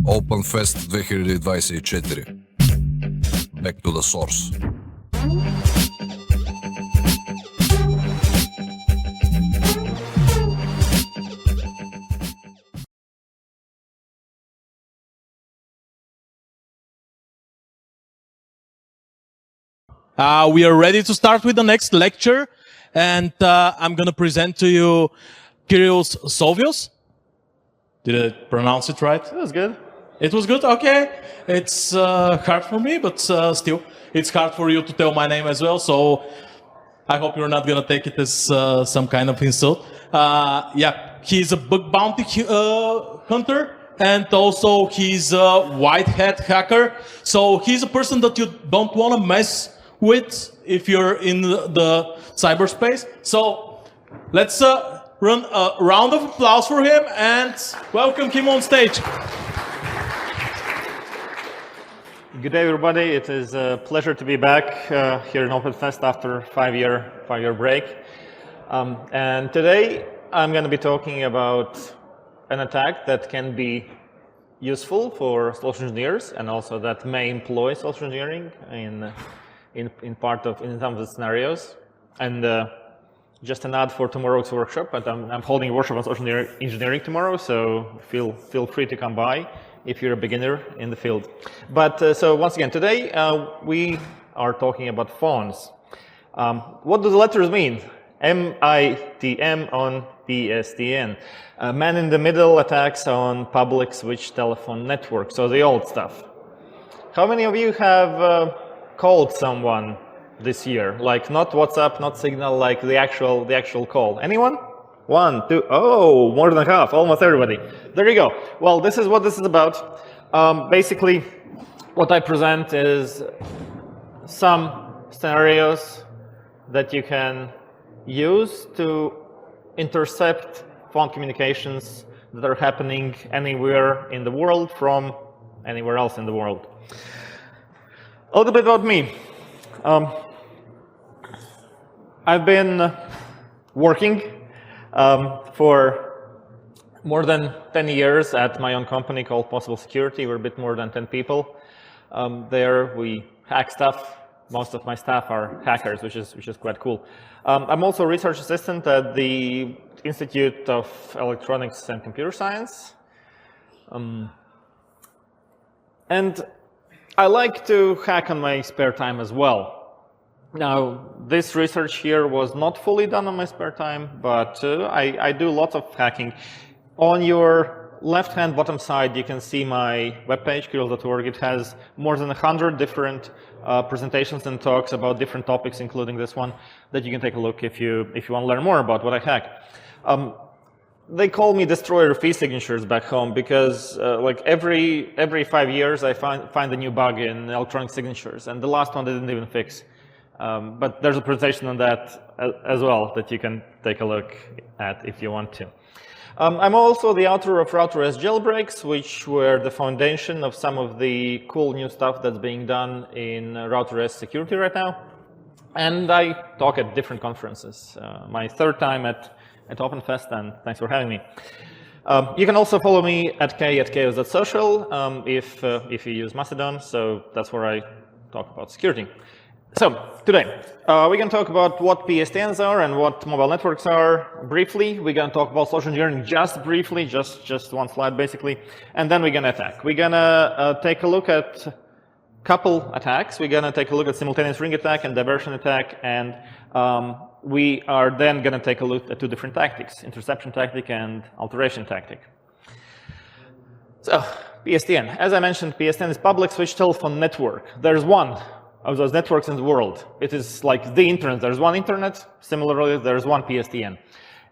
OpenFest 2024. Back to the source. We are ready to start with the next lecture, and I'm going to present to you Kirils Solovjovs. Did I pronounce it right? That was good. It was good? Okay. It's hard for me, but still, it's hard for you to tell my name as well, so I hope you're not going to take it as some kind of insult. Yeah, he's a bug bounty hunter, and also he's a white hat hacker, so he's a person that you don't want to mess with if you're in the cyberspace. So let's run a round of applause for him and welcome him on stage. Good day, everybody. It is a pleasure to be back here in OpenFest after a five-year break. And today I'm going to be talking about an attack that can be useful for social engineers and also that may employ social engineering in some of the scenarios. And just an ad for tomorrow's workshop, but I'm holding a workshop on social engineering tomorrow, so feel free to come by if you're a beginner in the field. But so once again, today we are talking about phones. What do the letters mean? MITM on PSTN. Man-in-the-middle attacks on public switch telephone network, so the old stuff. How many of you have called someone this year? Like not WhatsApp, not Signal, like the actual call. Anyone? 1, 2, oh, more than half, almost everybody. There you go. Well, this is what this is about. Basically, what I present is some scenarios that you can use to intercept phone communications that are happening anywhere in the world from anywhere else in the world. A little bit about me. I've been working for more than 10 years at my own company called Possible Security. We're a bit more than 10 people. There we hack stuff. Most of my staff are hackers, which is quite cool. I'm also a research assistant at the Institute of Electronics and Computer Science. And I like to hack on my spare time as well. Now, this research here was not fully done on my spare time, but I do lots of hacking. On your left-hand bottom side, you can see my webpage, kirils.org. It has more than 100 different presentations and talks about different topics, including this one, that you can take a look if you want to learn more about what I hack. They call me destroyer of e-signatures back home because like every 5 years I find a new bug in electronic signatures, and the last one they didn't even fix. But there's a presentation on that as well that you can take a look at if you want to. I'm also the author of RouterOS jailbreaks, which were the foundation of some of the cool new stuff that's being done in RouterOS security right now. And I talk at different conferences. My third time at OpenFest, and thanks for having me. You can also follow me at chaos.social if you use Mastodon, so that's where I talk about security. So today, we're going to talk about what PSTNs are and what mobile networks are briefly. We're going to talk about social engineering just briefly, just one slide basically, and then we're going to attack. We're going to take a look at a couple attacks. We're going to take a look at simultaneous ring attack and diversion attack, and we are then going to take a look at two different tactics, interception tactic and alteration tactic. So PSTN, as I mentioned, PSTN is public switch telephone network. There's one of those networks in the world. It is like the internet. There's one internet. Similarly, there's one PSTN.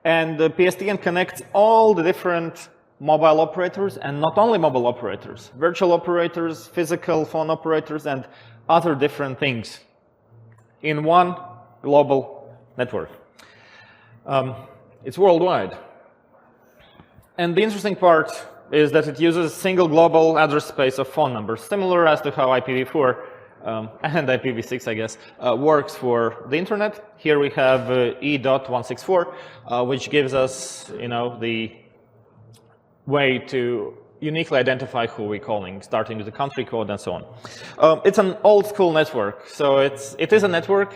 And the PSTN connects all the different mobile operators, and not only mobile operators, virtual operators, physical phone operators, and other different things in one global network. It's worldwide. And the interesting part is that it uses a single global address space of phone numbers, similar as to how IPv4 and IPv6, I guess, works for the internet. Here we have E.164, which gives us, the way to uniquely identify who we're calling, starting with the country code and so on. It's an old school network, so it is a network,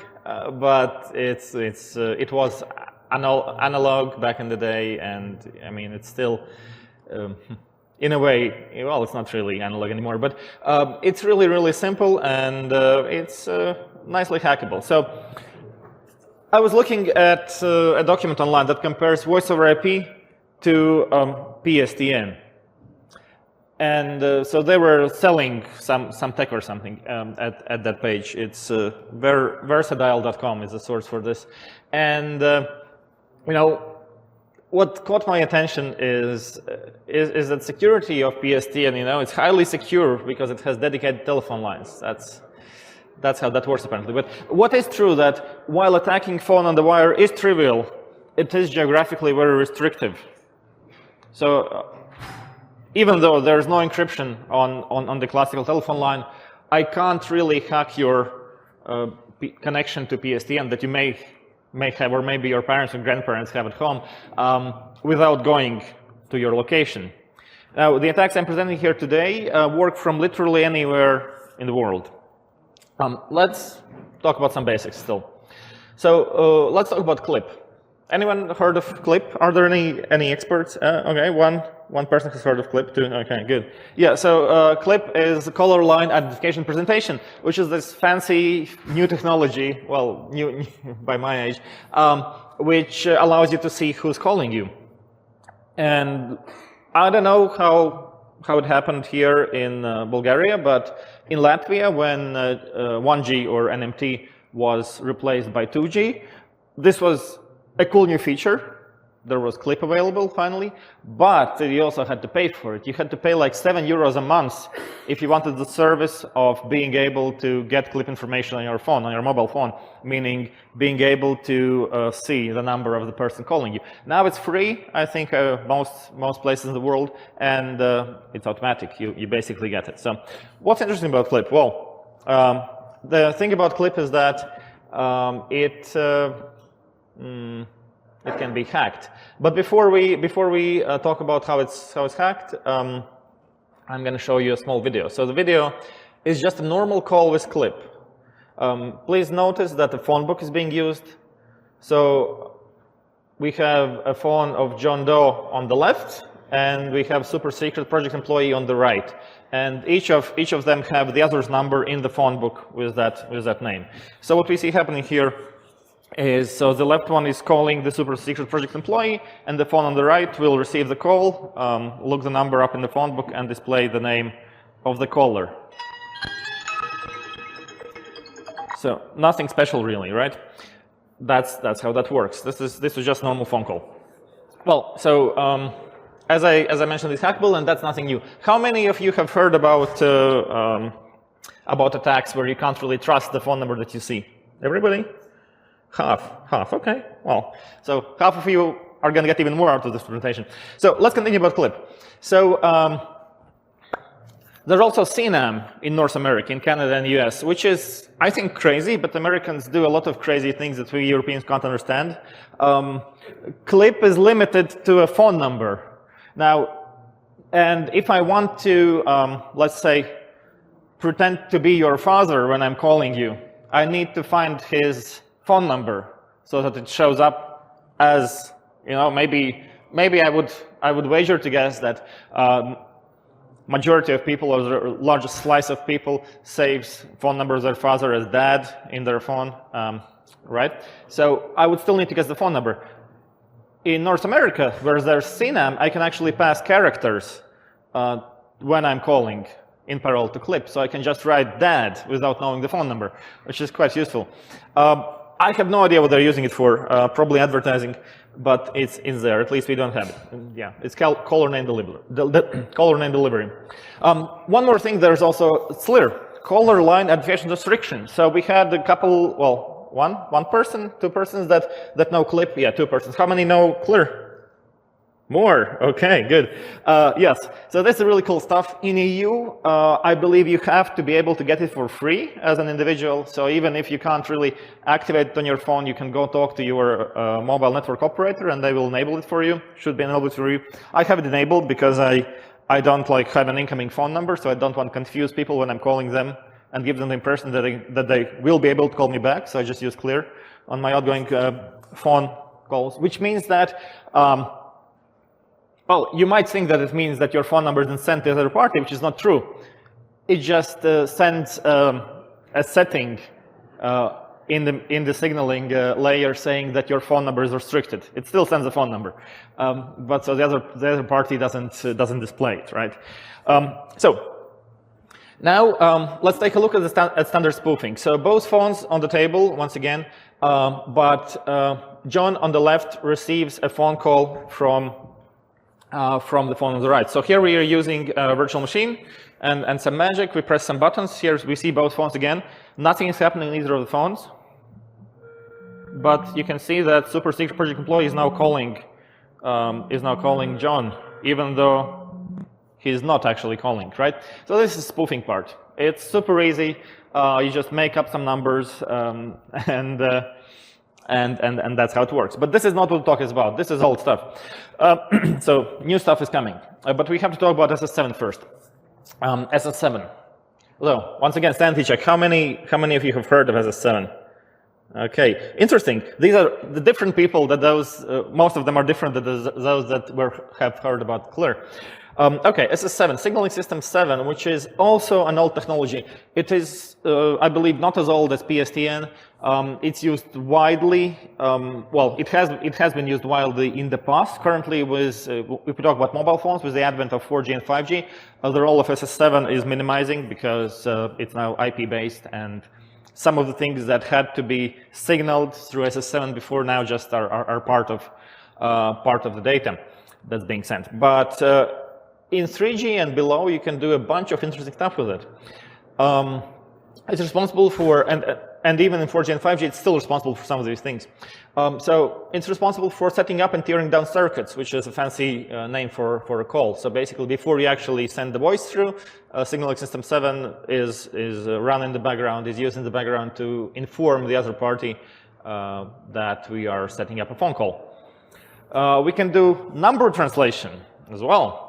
but it was analog back in the day, and I mean it's still in a way, well, it's not really analog anymore, but it's really, really simple, and it's nicely hackable. So I was looking at a document online that compares voice over IP to PSTN. And so they were selling some tech or something at that page. It's versatile.com is the source for this. And you know, what caught my attention is that security of PSTN. You know, it's highly secure because it has dedicated telephone lines. That's how that works apparently. But what is true that while attacking phone on the wire is trivial, it is geographically very restrictive. So even though there's no encryption on the classical telephone line, I can't really hack your connection to PSTN that you may have, or maybe your parents or grandparents have at home, without going to your location. Now, the attacks I'm presenting here today work from literally anywhere in the world. Let's talk about some basics still. So let's talk about CLIP. Anyone heard of CLIP? Are there any experts? Okay, one person has heard of CLIP too. Okay, good. Yeah, so CLIP is color line identification presentation, which is this fancy new technology, well, new by my age, which allows you to see who's calling you. And I don't know how it happened here in Bulgaria, but in Latvia, when 1G or NMT was replaced by 2G, this was a cool new feature. There was CLIP available finally, but you also had to pay for it. You had to pay like €7 a month if you wanted the service of being able to get CLIP information on your phone, on your mobile phone, meaning being able to see the number of the person calling you. Now it's free, I think, most places in the world, and it's automatic. You basically get it. So what's interesting about CLIP? Well, the thing about CLIP is that it can be hacked. But before we talk about how it's hacked, I'm going to show you a small video. So the video is just a normal call with CLIP. Please notice that the phone book is being used. So we have a phone of John Doe on the left, and we have super secret project employee on the right. And each of them have the other's number in the phone book with that name. So what we see happening here is, so the left one is calling the super secret project employee, and the phone on the right will receive the call, look the number up in the phone book, and display the name of the caller. So nothing special really, right? That's how that works. This is just a normal phone call. Well, so as I mentioned, it's hackable, and that's nothing new. How many of you have heard about attacks where you can't really trust the phone number that you see? Everybody? Half, okay. Well, so half of you are going to get even more out of this presentation. So let's continue about CLIP. So there's also CNAM in North America, in Canada and US, which is, I think, crazy, but Americans do a lot of crazy things that we Europeans can't understand. CLIP is limited to a phone number. Now, and if I want to, let's say, pretend to be your father when I'm calling you, I need to find his phone number so that it shows up as, you know, maybe I would wager to guess that majority of people, or the largest slice of people, saves phone numbers of their father as dad in their phone, right? So I would still need to guess the phone number. In North America, where there's CNAM, I can actually pass characters when I'm calling in parallel to CLIP, so I can just write dad without knowing the phone number, which is quite useful. I have no idea what they're using it for, probably advertising, but it's in there. At least we don't have it. Yeah, it's called caller name delivery. One more thing, there's also CLIR, caller line identification restriction. So we had a couple, well, one person, two persons that know CLIP. Yeah, two persons. How many know CLIR? More. Okay, good. Yes, so that's really cool stuff. In EU, I believe you have to be able to get it for free as an individual. So even if you can't really activate it on your phone, you can go talk to your mobile network operator and they will enable it for you. Should be enabled for you. I have it enabled because I I don't like have an incoming phone number, so I don't want to confuse people when I'm calling them and give them the impression that they will be able to call me back. So I just use clear on my outgoing phone calls, which means that, well, you might think that it means that your phone number is sent to the other party, which is not true. It just sends a setting in the signaling layer saying that your phone number is restricted. It still sends a phone number, but so the other party doesn't display it, right? So now let's take a look at standard spoofing. So both phones on the table once again, but John on the left receives a phone call from the phone on the right. So here we are using a virtual machine and some magic. We press some buttons. Here we see both phones again. Nothing is happening in either of the phones. But you can see that super secret project employee is now calling John, even though he's not actually calling, right? So this is the spoofing part. It's super easy. You just make up some numbers and that's how it works. But this is not what the talk is about. This is old stuff. So new stuff is coming. But we have to talk about SS7 first. SS7. So once again, sanity check. How many of you have heard of SS7? Okay, interesting. These are the different people that those. Most of them are different than those that have heard about Clear. Okay, SS7, signaling system 7, which is also an old technology. It is, I believe, not as old as PSTN. It's used widely. Well, it has been used widely in the past. Currently, if we talk about mobile phones, with the advent of 4G and 5G, the role of SS7 is minimizing because it's now IP-based, and some of the things that had to be signaled through SS7 before now just are part of the data that's being sent. But in 3G and below, you can do a bunch of interesting stuff with it. It's responsible for, and even in 4G and 5G, it's still responsible for some of these things. So it's responsible for setting up and tearing down circuits, which is a fancy name for a call. So basically, before you actually send the voice through, signaling system 7 is run in the background, is used in the background to inform the other party that we are setting up a phone call. We can do number translation as well.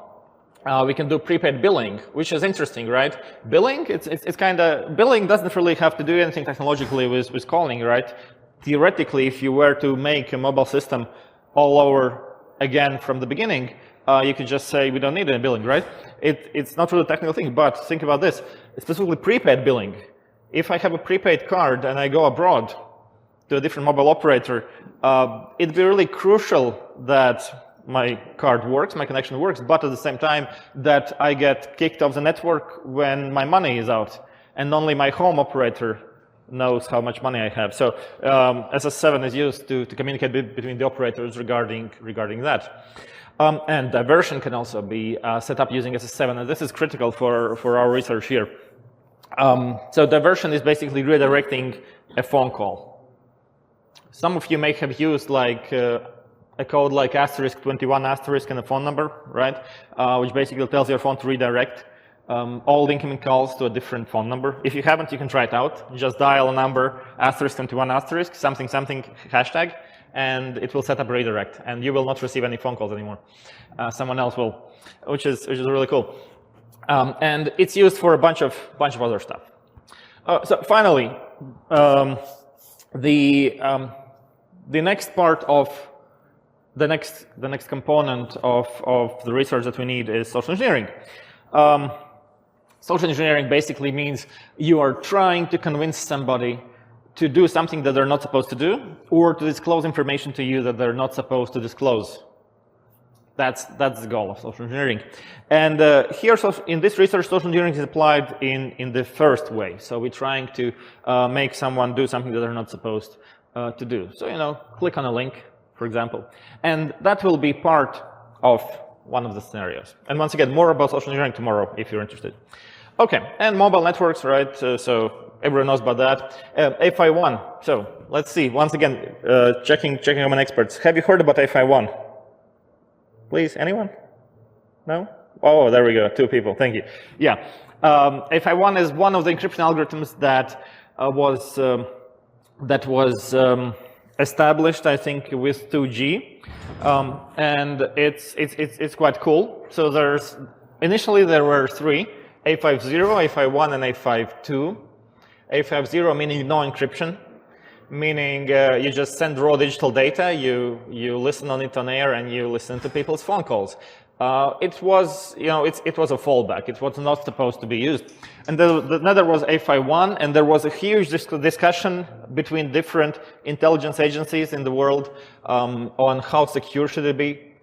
We can do prepaid billing, which is interesting, right? Billing, it's kind of, billing doesn't really have to do anything technologically with calling, right? Theoretically, if you were to make a mobile system all over again from the beginning, you could just say we don't need any billing, right? It's not really a technical thing, but think about this, specifically prepaid billing. If I have a prepaid card and I go abroad to a different mobile operator, it'd be really crucial that my card works, my connection works, but at the same time that I get kicked off the network when my money is out, and only my home operator knows how much money I have. So SS7 is used to communicate between the operators regarding that. And diversion can also be set up using SS7, and this is critical for our research here. So diversion is basically redirecting a phone call. Some of you may have used like a code like *21* and a phone number, right? Which basically tells your phone to redirect all the incoming calls to a different phone number. If you haven't, you can try it out. Just dial a number *21* something hashtag, and it will set up a redirect, and you will not receive any phone calls anymore. Someone else will, which is really cool. And it's used for a bunch of other stuff. So finally, the next part of the next component of the research that we need is social engineering. Social engineering basically means you are trying to convince somebody to do something that they're not supposed to do, or to disclose information to you that they're not supposed to disclose. That's the goal of social engineering. And here, in this research, social engineering is applied in the first way. So we're trying to make someone do something that they're not supposed to do. So, click on a link, for example. And that will be part of one of the scenarios. And once again, more about social engineering tomorrow, if you're interested. Okay, and mobile networks, right? So everyone knows about that. A51. So let's see. Once again, checking on experts. Have you heard about A51? Please, anyone? No? Oh, there we go. 2 people. Thank you. Yeah. A51 is one of the encryption algorithms that was established, I think, with 2G, and it's quite cool. So there's Initially, there were three: A50, A51, and A52. A50 meaning no encryption, meaning you just send raw digital data, you listen on it on air, and you listen to people's phone calls. It was, it was a fallback. It was not supposed to be used. And another was A51, and there was a huge discussion between different intelligence agencies in the world on how secure should it be.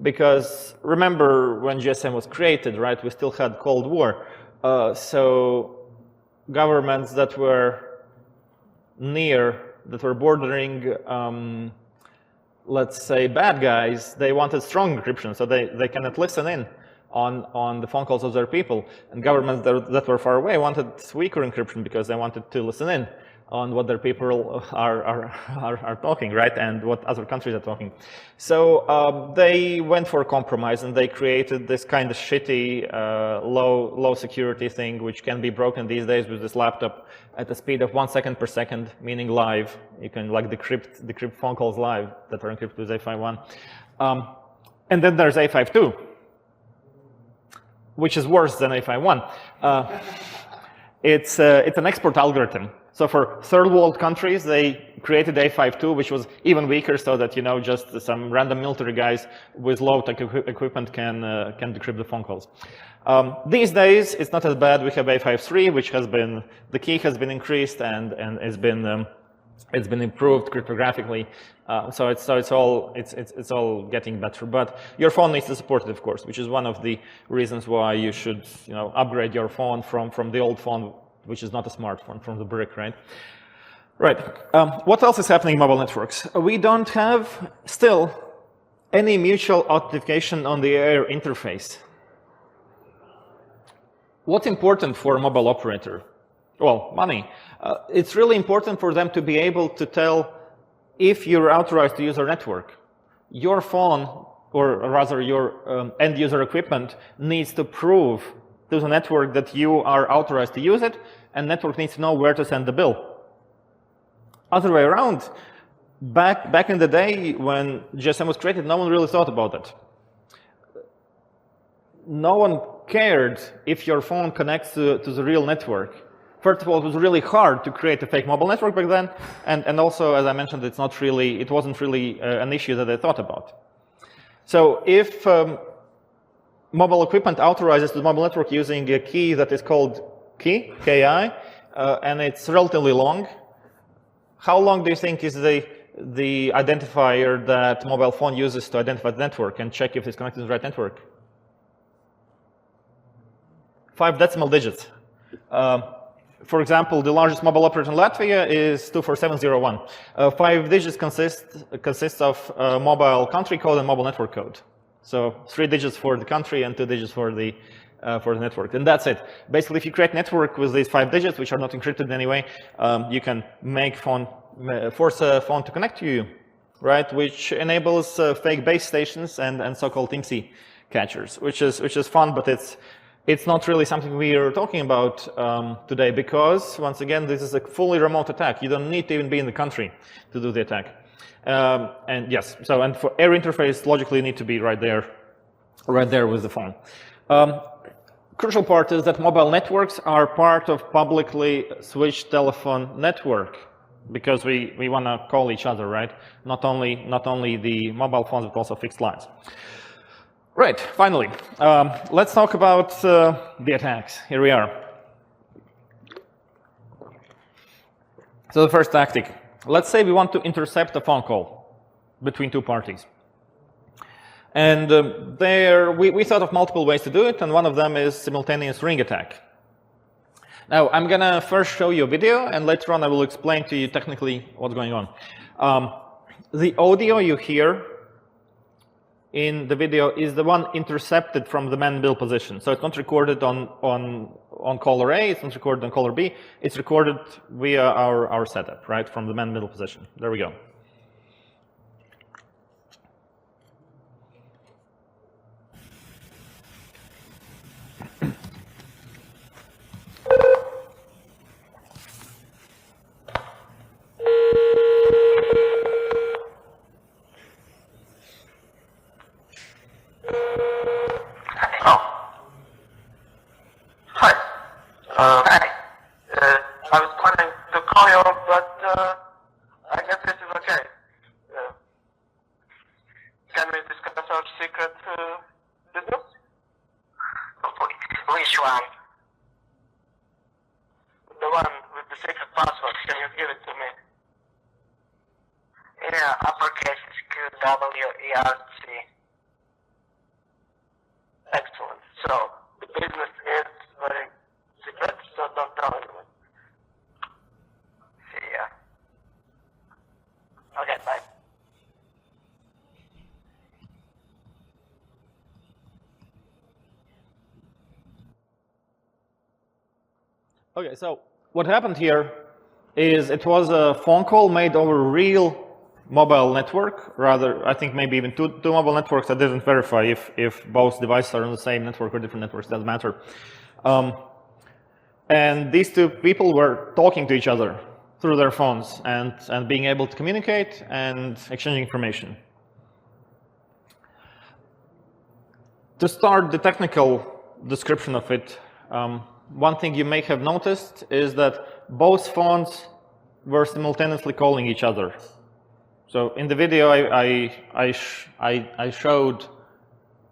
Because remember when GSM was created, right? We still had Cold War, so governments that were bordering, let's say, bad guys, they wanted strong encryption, so they cannot listen in on the phone calls of their people. And governments that were far away wanted weaker encryption because they wanted to listen in on what their people are talking, right, and what other countries are talking. So they went for a compromise, and they created this kind of shitty, low security thing, which can be broken these days with this laptop at the speed of 1 second per second, meaning live. You can like decrypt phone calls live that are encrypted with A51. And then there's A52, which is worse than A51. It's an export algorithm. So for third world countries, they created A52, which was even weaker, so that just some random military guys with low-tech equipment can decrypt the phone calls. These days, it's not as bad. We have A53, which the key has been increased and it's been improved cryptographically. So it's all getting better. But your phone needs to support it, of course, which is one of the reasons why you should upgrade your phone from the old phone, which is not a smartphone, from the brick, right? Right. What else is happening in mobile networks? We don't have still any mutual authentication on the air interface. What's important for a mobile operator? Well, money. It's really important for them to be able to tell if you're authorized to use our network. Your phone, or rather your end user equipment, needs to prove to the network that you are authorized to use it, and network needs to know where to send the bill. Other way around, back in the day when GSM was created, no one really thought about it. No one cared if your phone connects to the real network. First of all, it was really hard to create a fake mobile network back then, and also, as I mentioned, it wasn't really an issue that they thought about. So if mobile equipment authorizes the mobile network using a key that is called KI, and it's relatively long. How long do you think is the identifier that mobile phone uses to identify the network and check if it's connected to the right network? 5 decimal digits. For example, the largest mobile operator in Latvia is 24701. 5 digits consists of mobile country code and mobile network code. So 3 digits for the country and 2 digits for the network, and that's it. Basically, if you create network with these 5 digits, which are not encrypted in any way, you can force a phone to connect to you, right? Which enables fake base stations and so-called IMSI catchers, which is fun, but it's not really something we are talking about today, because once again, this is a fully remote attack. You don't need to even be in the country to do the attack. And yes, and for air interface, logically, you need to be right there with the phone. Crucial part is that mobile networks are part of publicly switched telephone network, because we want to call each other, right? Not only the mobile phones, but also fixed lines. Right, finally, let's talk about the attacks. Here we are. So the first tactic. Let's say we want to intercept a phone call between 2 parties. And we thought of multiple ways to do it, and one of them is simultaneous ring attack. Now, I'm going to first show you a video, and later on I will explain to you technically what's going on. The audio you hear in the video is the one intercepted from the man-bill position. So it's not recorded on caller A, it's not recorded on caller B, it's recorded via our setup, right, from the man-middle position. There we go. Can we discuss our secret business? Which one? The one with the secret password. Can you give it to me? Yeah, uppercase QWERT. Excellent. So, the business is very secret, so don't tell anyone. See ya. Okay, bye. Okay, so what happened here is it was a phone call made over a real mobile network, rather, I think maybe even two mobile networks. I didn't verify if both devices are on the same network or different networks, doesn't matter. And these two people were talking to each other through their phones and being able to communicate and exchange information. To start the technical description of it, one thing you may have noticed is that both phones were simultaneously calling each other. So in the video, I showed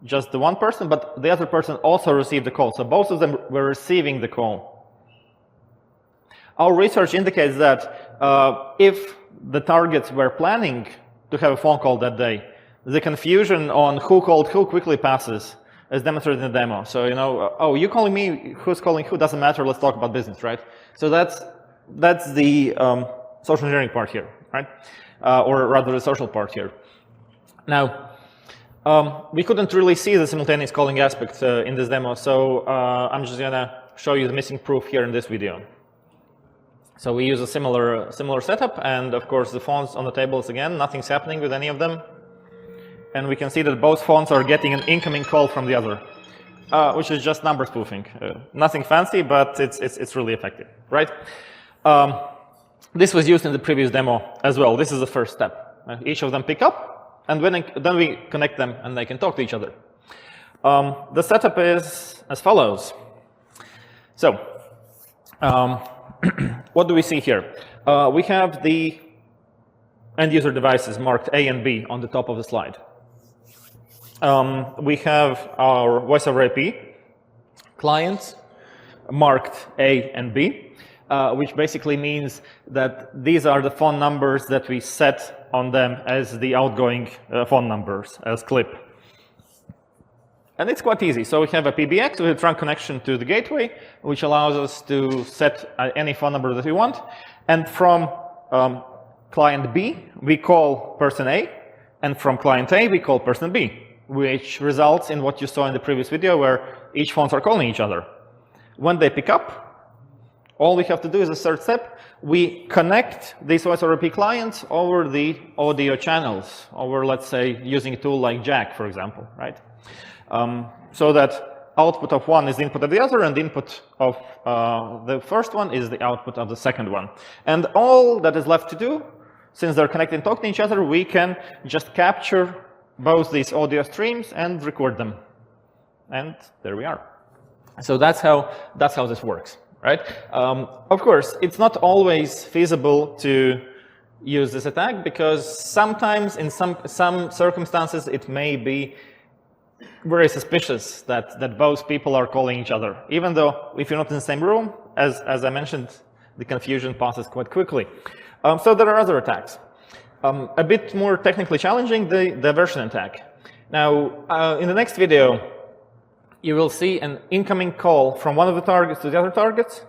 just the one person, but the other person also received the call. So both of them were receiving the call. Our research indicates that if the targets were planning to have a phone call that day, the confusion on who called who quickly passes, as demonstrated in the demo. So, you know, oh, you calling me, who's calling who, doesn't matter, let's talk about business, right? So that's the social engineering part here, right? Or rather the social part here. Now, we couldn't really see the simultaneous calling aspect in this demo, so I'm just gonna show you the missing proof here in this video. So we use a similar setup, and of course the phones on the tables again, nothing's happening with any of them. And we can see that both phones are getting an incoming call from the other, which is just number spoofing. Nothing fancy, but it's really effective, right? This was used in the previous demo as well. This is the first step. Each of them pick up, and then we connect them, and they can talk to each other. The setup is as follows. So, what do we see here? We have the end user devices marked A and B on the top of the slide. We have our voice over IP clients marked A and B, which basically means that these are the phone numbers that we set on them as the outgoing phone numbers, as clip. And it's quite easy. So we have a PBX with a trunk connection to the gateway, which allows us to set any phone number that we want. And from client B, we call person A, and from client A, we call person B, which results in what you saw in the previous video where each phones are calling each other. When they pick up, all we have to do is a third step. We connect these voice over IP clients over the audio channels, over, let's say, using a tool like Jack, for example, right? So that output of one is the input of the other, and the input of the first one is the output of the second one. And all that is left to do, since they're connected and talking to each other, we can just capture both these audio streams and record them. And there we are. So that's how this works, right? Of course, it's not always feasible to use this attack, because sometimes in some circumstances it may be very suspicious that both people are calling each other, even though if you're not in the same room, as I mentioned, the confusion passes quite quickly. So there are other attacks. A bit more technically challenging, the diversion attack. Now, in the next video, you will see an incoming call from one of the targets to the other targets.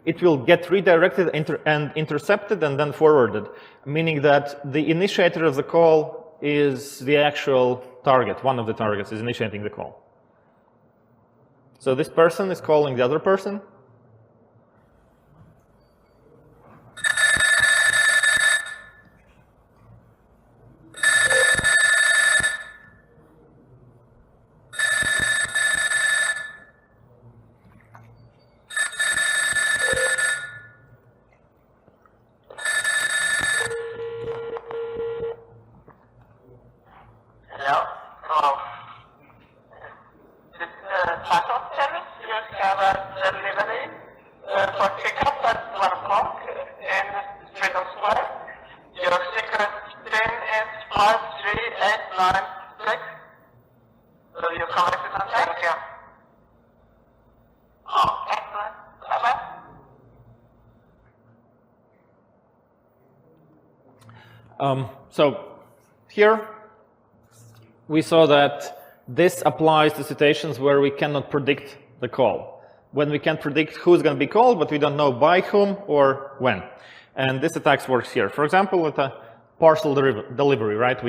It will get redirected and intercepted and then forwarded, meaning that the initiator of the call is the actual target. One of the targets is initiating the call. So this person is calling the other person. Hello? Oh. This is the platform service? Yes, have a delivery? You collected something? Yeah. Oh, excellent. Bye-bye. So here we saw that this applies to situations where we cannot predict the call. When we can predict who's going to be called, but we don't know by whom or when. And this attack works here. For example, with a parcel delivery, right?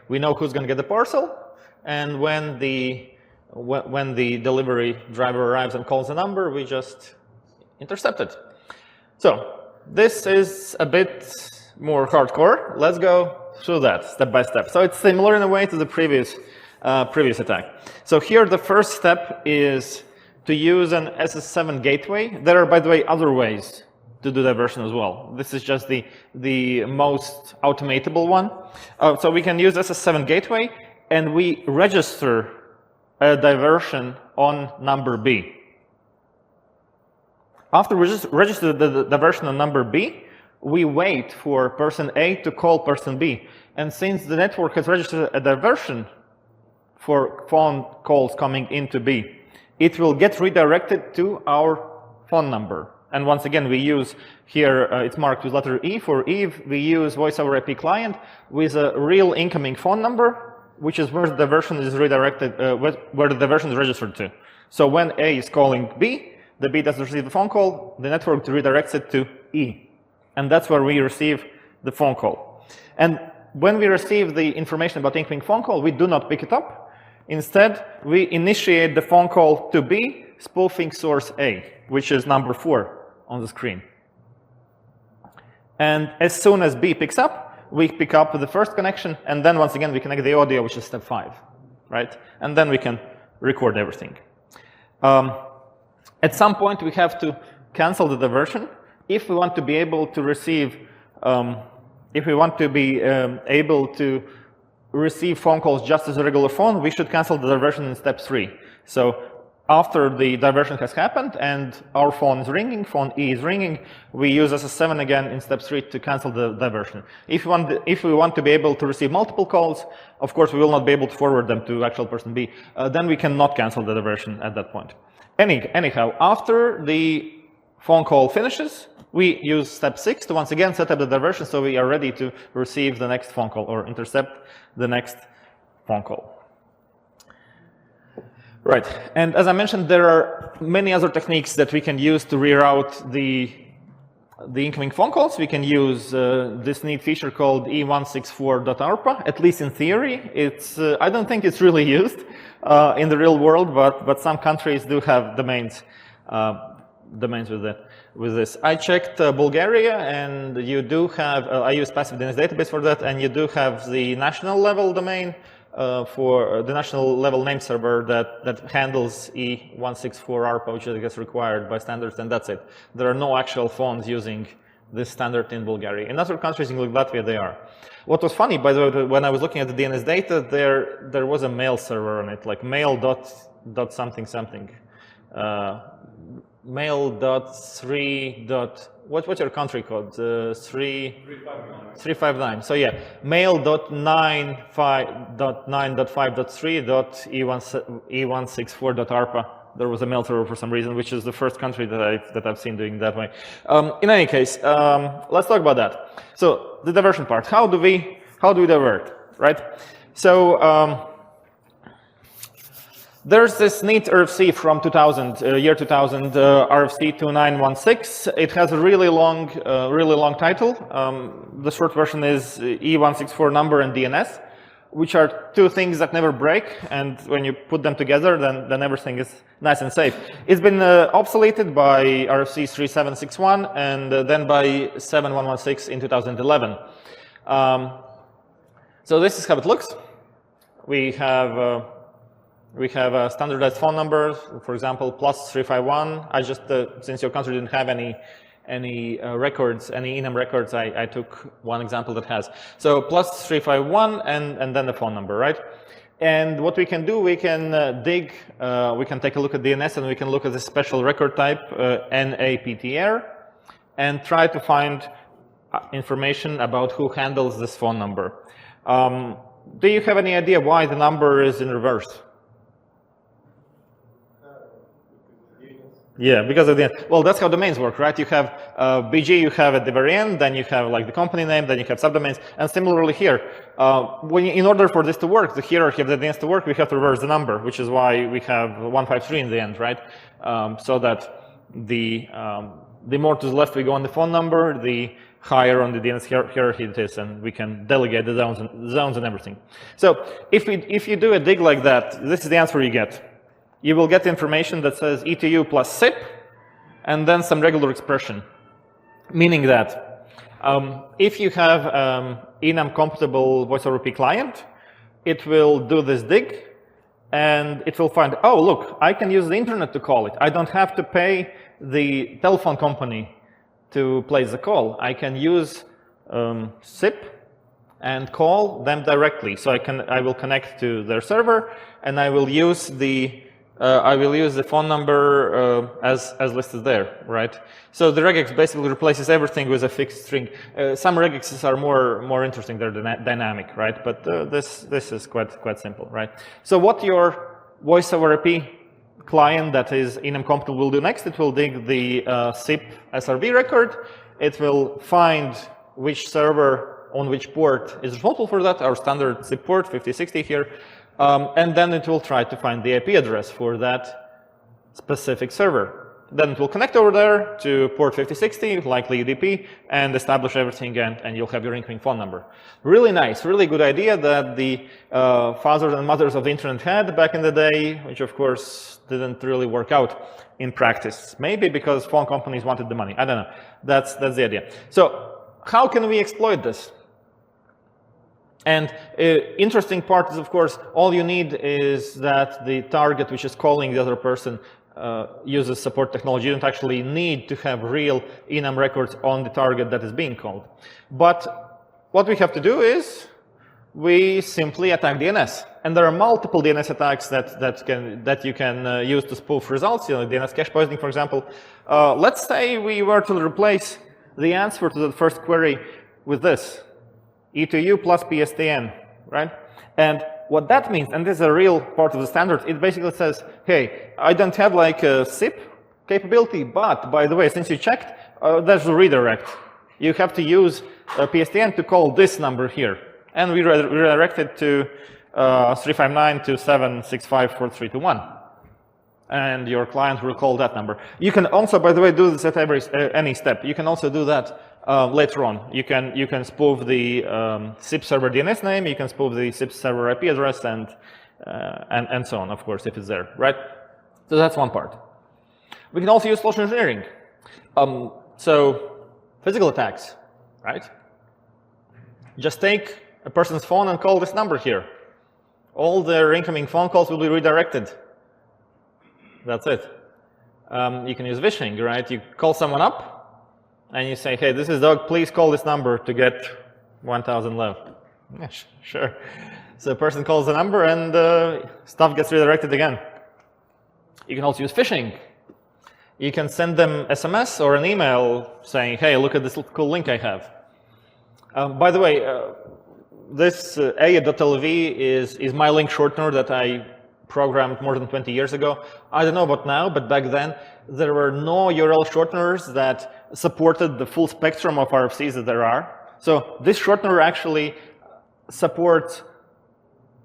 We know who's going to get the parcel, and when the delivery driver arrives and calls the number, we just intercept it. So this is a bit more hardcore. Let's go through that step by step. So it's similar in a way to the previous attack. So here the first step is to use an SS7 gateway. There are, by the way, other ways to do diversion as well. This is just the most automatable one. So we can use SS7 gateway, and we register a diversion on number B. After we just register the diversion on number B, we wait for person A to call person B. And since the network has registered a diversion for phone calls coming into B, it will get redirected to our phone number. And once again, we use here, it's marked with letter E. For Eve, we use voice over IP client with a real incoming phone number, which is where the diversion is redirected, where the diversion is registered to. So when A is calling B, the B doesn't receive the phone call, the network redirects it to E. And that's where we receive the phone call. And when we receive the information about incoming phone call, we do not pick it up. Instead, we initiate the phone call to B, spoofing source A, which is number 4 on the screen. And as soon as B picks up, we pick up the first connection, and then once again we connect the audio, which is step 5, right? And then we can record everything. At some point, we have to cancel the diversion. If we want to be able to receive, phone calls just as a regular phone, we should cancel the diversion in step 3. So after the diversion has happened and our phone is ringing, phone E is ringing, we use SS7 again in step 3 to cancel the diversion. If we want to be able to receive multiple calls, of course we will not be able to forward them to actual person B. Then we cannot cancel the diversion at that point. Anyhow, after the phone call finishes, we use step 6 to once again set up the diversion so we are ready to receive the next phone call or intercept the next phone call. Right, and as I mentioned, there are many other techniques that we can use to reroute the incoming phone calls. We can use this neat feature called e164.arpa, at least in theory. It's I don't think it's really used in the real world, but some countries do have domains with this. I checked Bulgaria, and you do have, I use passive DNS database for that, and you do have the national level domain for the national level name server that handles E164ARPA, which is required by standards, and that's it. There are no actual phones using this standard in Bulgaria. In other countries, including Latvia, they are. What was funny, by the way, when I was looking at the DNS data, there was a mail server on it, like mail dot something something. Mail.3. What's your country code? 359. So yeah, mail.9.5.3.e164.arpa. There was a mail server for some reason, which is the first country that I've seen doing that way. In any case, let's talk about that. So the diversion part. How do we divert, right? So there's this neat RFC from 2000, year 2000, RFC 2916. It has a really long title. The short version is E164 number and DNS, which are two things that never break. And when you put them together, then everything is nice and safe. It's been obsoleted by RFC 3761 and then by 7116 in 2011. So this is how it looks. We have a standardized phone number, for example, +351. I just, since your country didn't have any records, any enum records, I took one example that has. So +351 and then the phone number, right? And what we can do, we can dig, we can take a look at DNS and we can look at the special record type, NAPTR, and try to find information about who handles this phone number. Do you have any idea why the number is in reverse? Yeah, because of the, well, that's how domains work, right? You have BG, you have at the very end, then you have like the company name, then you have subdomains, and similarly here. In order for this to work, the hierarchy of the DNS to work, we have to reverse the number, which is why we have 153 in the end, right? So that the more to the left we go on the phone number, the higher on the DNS hierarchy it is, and we can delegate the zones and everything. So if you do a dig like that, this is the answer you get. You will get information that says ETU plus SIP, and then some regular expression, meaning that if you have enum compatible voice over IP client, it will do this dig, and it will find, oh, look, I can use the internet to call it. I don't have to pay the telephone company to place the call. I can use SIP and call them directly. So I will connect to their server, and I will use the phone number as listed there, right? So the regex basically replaces everything with a fixed string. Some regexes are more interesting; they're dynamic, right? But this is quite simple, right? So what your voice over IP client that is enum compatible will do next, it will dig the SIP SRV record. It will find which server on which port is responsible for that, our standard SIP port 5060 here. And then it will try to find the IP address for that specific server. Then it will connect over there to port 5060, likely UDP, and establish everything, and you'll have your incoming phone number. Really nice, really good idea that the fathers and mothers of the internet had back in the day, which of course didn't really work out in practice. Maybe because phone companies wanted the money. I don't know. That's the idea. So how can we exploit this? And interesting part is, of course, all you need is that the target which is calling the other person uses support technology. You don't actually need to have real enum records on the target that is being called. But what we have to do is we simply attack DNS. And there are multiple DNS attacks that you can use to spoof results, you know, DNS cache poisoning, for example. Let's say we were to replace the answer to the first query with this. ETU plus PSTN, right? And what that means, and this is a real part of the standard, it basically says, hey, I don't have like a SIP capability, but by the way, since you checked, there's a redirect. You have to use PSTN to call this number here. And we redirect it to 359-2765-4321. And your client will call that number. You can also, by the way, do this at any step. You can also do that later on. You can spoof the SIP server DNS name. You can spoof the SIP server IP address, and so on, of course, if it's there, right? So that's one part. We can also use social engineering. So physical attacks, right? Just take a person's phone and call this number here. All their incoming phone calls will be redirected. That's it. You can use phishing, right? You call someone up, and you say, hey, this is Doug, please call this number to get 1,000 lev. Yeah, sure. So the person calls the number, and stuff gets redirected again. You can also use phishing. You can send them SMS or an email saying, hey, look at this cool link I have. By the way, this aya.lv is my link shortener that I programmed more than 20 years ago. I don't know about now, but back then there were no URL shorteners that supported the full spectrum of RFCs that there are. So this shortener actually supports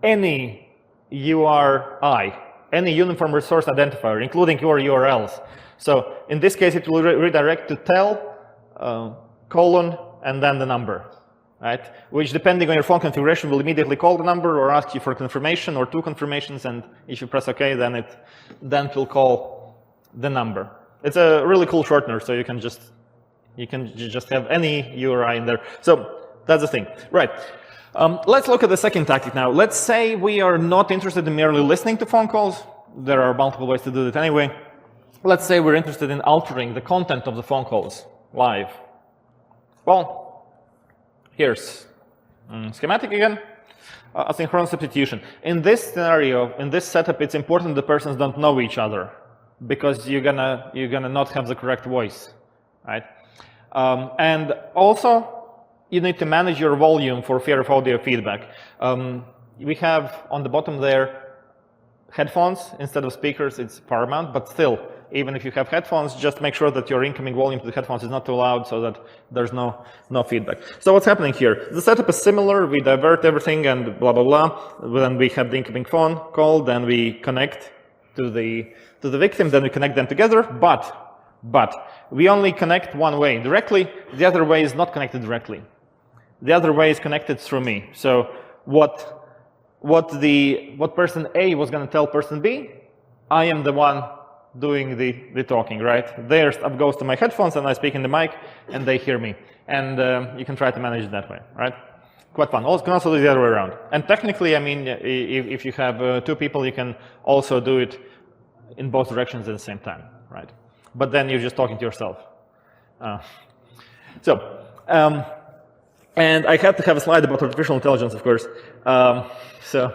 any URI, any uniform resource identifier, including your URLs. So in this case, it will redirect to tel, colon, and then the number, right? Which, depending on your phone configuration, will immediately call the number or ask you for confirmation or two confirmations. And if you press OK, then it will call the number. It's a really cool shortener, so you can just have any URI in there. So that's the thing, right? Let's look at the second tactic now. Let's say we are not interested in merely listening to phone calls. There are multiple ways to do that anyway. Let's say we're interested in altering the content of the phone calls live. Well, here's schematic again. Asynchronous substitution. In this scenario, in this setup, it's important the persons don't know each other, because you're gonna not have the correct voice, right? And also, you need to manage your volume for fear of audio feedback. We have on the bottom there headphones instead of speakers. It's paramount, but still, even if you have headphones, just make sure that your incoming volume to the headphones is not too loud so that there's no feedback. So what's happening here? The setup is similar. We divert everything and blah, blah, blah. Then we have the incoming phone call. Then we connect to the victim. Then we connect them together. But we only connect one way directly. The other way is not connected directly. The other way is connected through me. So what person A was going to tell person B, I am the one doing the talking, right? Their stuff goes to my headphones and I speak in the mic and they hear me. And you can try to manage it that way, right? Quite fun. Also, can also do the other way around. And technically, I mean, if you have 2 people, you can also do it in both directions at the same time, right? But then you're just talking to yourself. And I had to have a slide about artificial intelligence, of course. So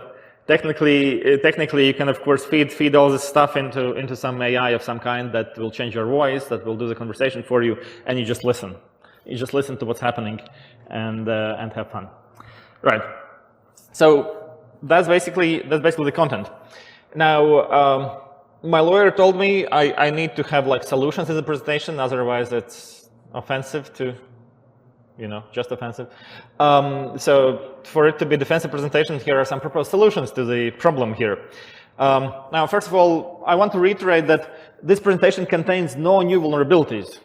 technically, you can, of course, feed all this stuff into some AI of some kind that will change your voice, that will do the conversation for you, and you just listen. You just listen to what's happening and have fun. Right. So that's basically the content. Now, my lawyer told me I need to have like solutions in the presentation, otherwise it's offensive to, just offensive. So for it to be a defensive presentation, here are some proposed solutions to the problem here. Now, first of all, I want to reiterate that this presentation contains no new vulnerabilities.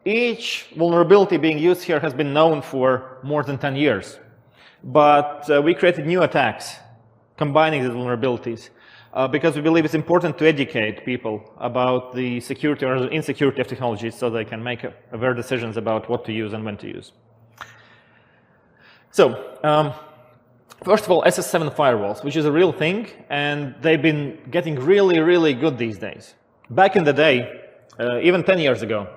Each vulnerability being used here has been known for more than 10 years. But we created new attacks combining these vulnerabilities because we believe it's important to educate people about the security or insecurity of technologies so they can make aware decisions about what to use and when to use. So, first of all, SS7 firewalls, which is a real thing, and they've been getting really, really good these days. Back in the day, even 10 years ago,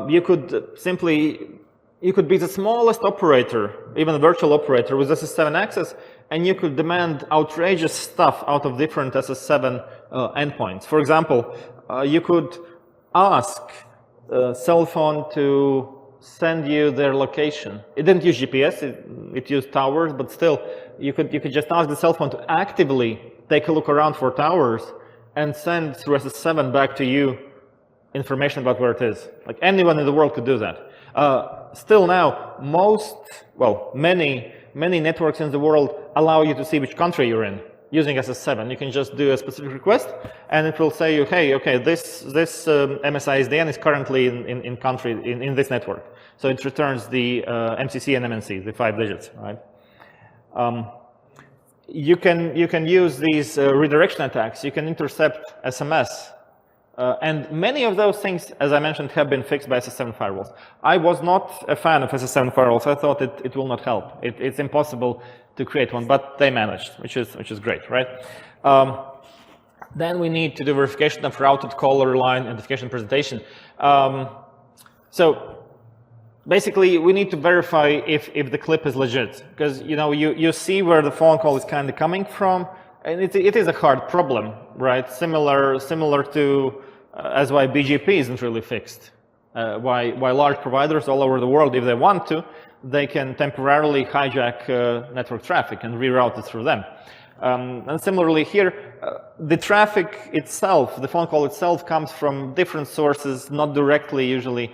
you could be the smallest operator, even a virtual operator with SS7 access, and you could demand outrageous stuff out of different SS7 endpoints. For example, you could ask a cell phone to send you their location. It didn't use GPS, it used towers, but still, you could just ask the cell phone to actively take a look around for towers and send through SS7 back to you information about where it is. Like anyone in the world could do that. Still now, many networks in the world allow you to see which country you're in using SS7. You can just do a specific request, and it will say you, hey, okay, this MSISDN is currently in this network. So it returns the MCC and MNC, the 5 digits, right? You can use these redirection attacks. You can intercept SMS. And many of those things, as I mentioned, have been fixed by SS7 firewalls. I was not a fan of SS7 firewalls. I thought it will not help. It's impossible to create one, but they managed, which is great, right? Then we need to do verification of routed caller line identification presentation. So basically, we need to verify if the clip is legit, because you see where the phone call is kind of coming from, and it is a hard problem, right? Similar to as why BGP isn't really fixed. Why large providers all over the world, if they want to, they can temporarily hijack network traffic and reroute it through them. And similarly here, the traffic itself, the phone call itself, comes from different sources, not directly usually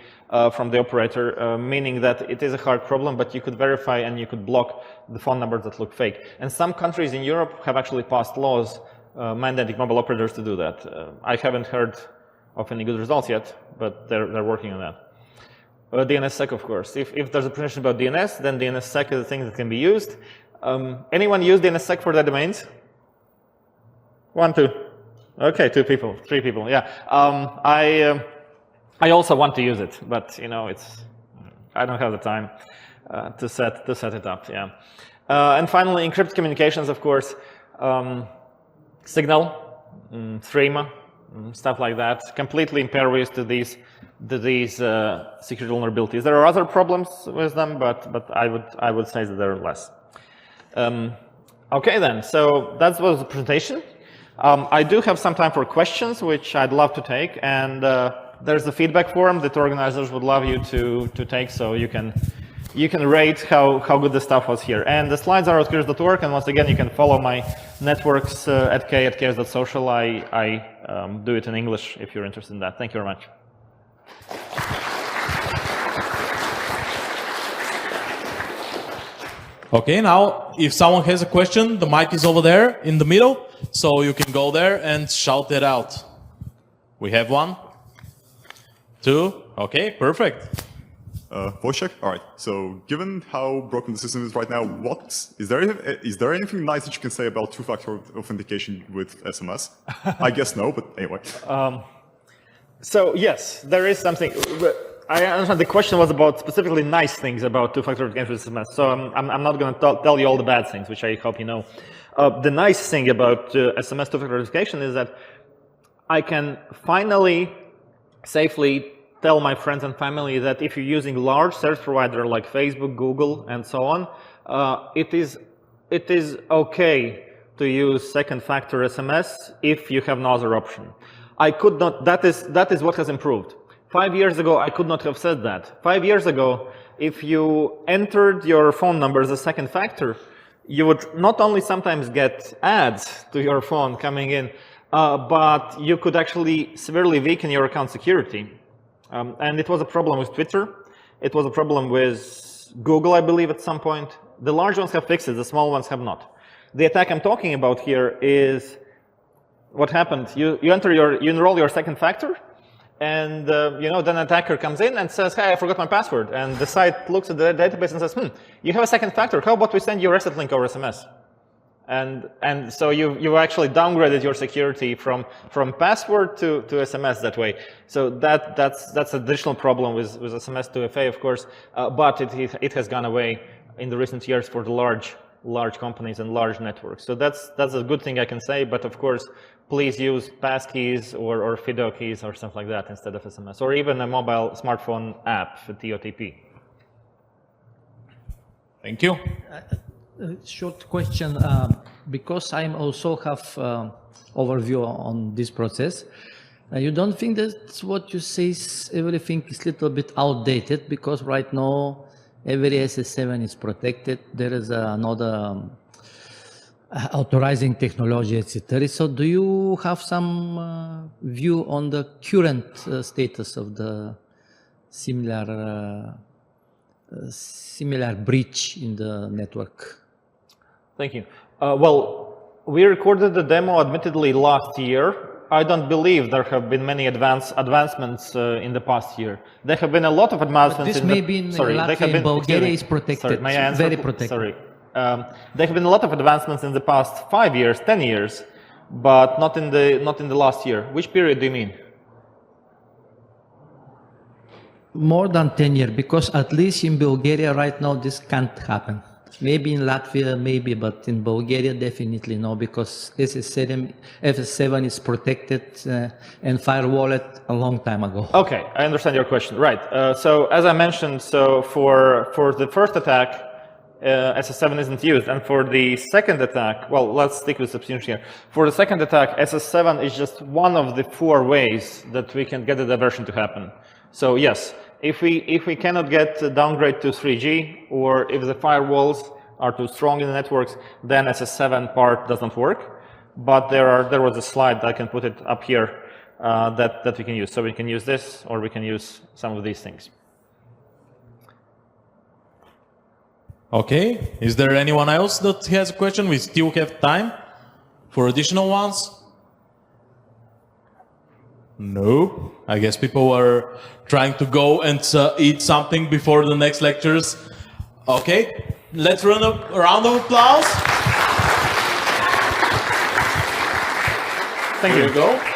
from the operator, meaning that it is a hard problem, but you could verify and you could block the phone numbers that look fake. And some countries in Europe have actually passed laws mandating mobile operators to do that. I haven't heard of any good results yet, but they're working on that. DNSSEC, of course. If there's a presentation about DNS, then DNSSEC is a thing that can be used. Anyone use DNSSEC for their domains? 1, 2. Okay, 2 people, 3 people. Yeah. I also want to use it, but I don't have the time to set it up. Yeah. And finally, encrypted communications, of course. Signal, Threema, stuff like that. Completely impervious to these security vulnerabilities. There are other problems with them, but I would say that there are less. Okay then, so that was the presentation. I do have some time for questions, which I'd love to take, and there's the feedback form that organizers would love you to take, so you can rate how good the stuff was here. And the slides are at kirils.org, and once again, you can follow my networks at chaos.social. I do it in English if you're interested in that. Thank you very much. Okay, now if someone has a question, the mic is over there in the middle, so you can go there and shout it out. We have 1, 2, okay, perfect. Wojciech? All right. So, given how broken the system is right now, is there anything nice that you can say about two-factor authentication with SMS? I guess no, but anyway. So yes, there is something. I understand the question was about specifically nice things about two-factor authentication with SMS. So I'm not going to tell you all the bad things, which I hope you know. The nice thing about SMS two-factor authentication is that I can finally safely tell my friends and family that if you're using large service provider like Facebook, Google, and so on, it is okay to use second factor SMS if you have no other option. I could not. That is what has improved. 5 years ago, I could not have said that. 5 years ago, if you entered your phone number as a second factor, you would not only sometimes get ads to your phone coming in, but you could actually severely weaken your account security. And it was a problem with Twitter. It was a problem with Google, I believe, at some point. The large ones have fixed it, the small ones have not. The attack I'm talking about here is what happened. You enroll your second factor, and then an attacker comes in and says, hey, I forgot my password. And the site looks at the database and says, you have a second factor. How about we send you a reset link over SMS? And so you actually downgraded your security from password to SMS that way. So that's an additional problem with SMS 2FA, of course, but it has gone away in the recent years for the large companies and large networks. So that's a good thing I can say. But of course, please use passkeys or FIDO keys or something like that instead of SMS, or even a mobile smartphone app for TOTP. Thank you. Short question, because I also have overview on this process. You don't think that what you say is everything is a little bit outdated, because right now every SS7 is protected. There is another authorizing technology, etc. So do you have some view on the current status of the similar breach in the network? Thank you. Well, we recorded the demo admittedly last year. I don't believe there have been many advancements in the past year. There have been a lot of advancements. But this may be in Latvia and Bulgaria is protected. Sorry, may I answer? Very protected. Sorry. There have been a lot of advancements in the past 5 years, 10 years, but not in the last year. Which period do you mean? More than 10 years, because at least in Bulgaria right now this can't happen. Maybe in Latvia, maybe, but in Bulgaria definitely no, because SS7 is protected and firewalled a long time ago. Okay, I understand your question. Right. So as I mentioned, so for the first attack, SS7 isn't used, and for the second attack, well, let's stick with substitution here. For the second attack, SS7 is just one of the 4 ways that we can get the diversion to happen. So yes, if we cannot get a downgrade to 3G, or if the firewalls are too strong in the networks, then SS7 part doesn't work. But there was a slide, I can put it up here, that we can use. So we can use this, or we can use some of these things. Okay, is there anyone else that has a question? We still have time for additional ones. No, I guess people are trying to go and eat something before the next lectures. Okay, let's run a round of applause. Thank you. Here you go.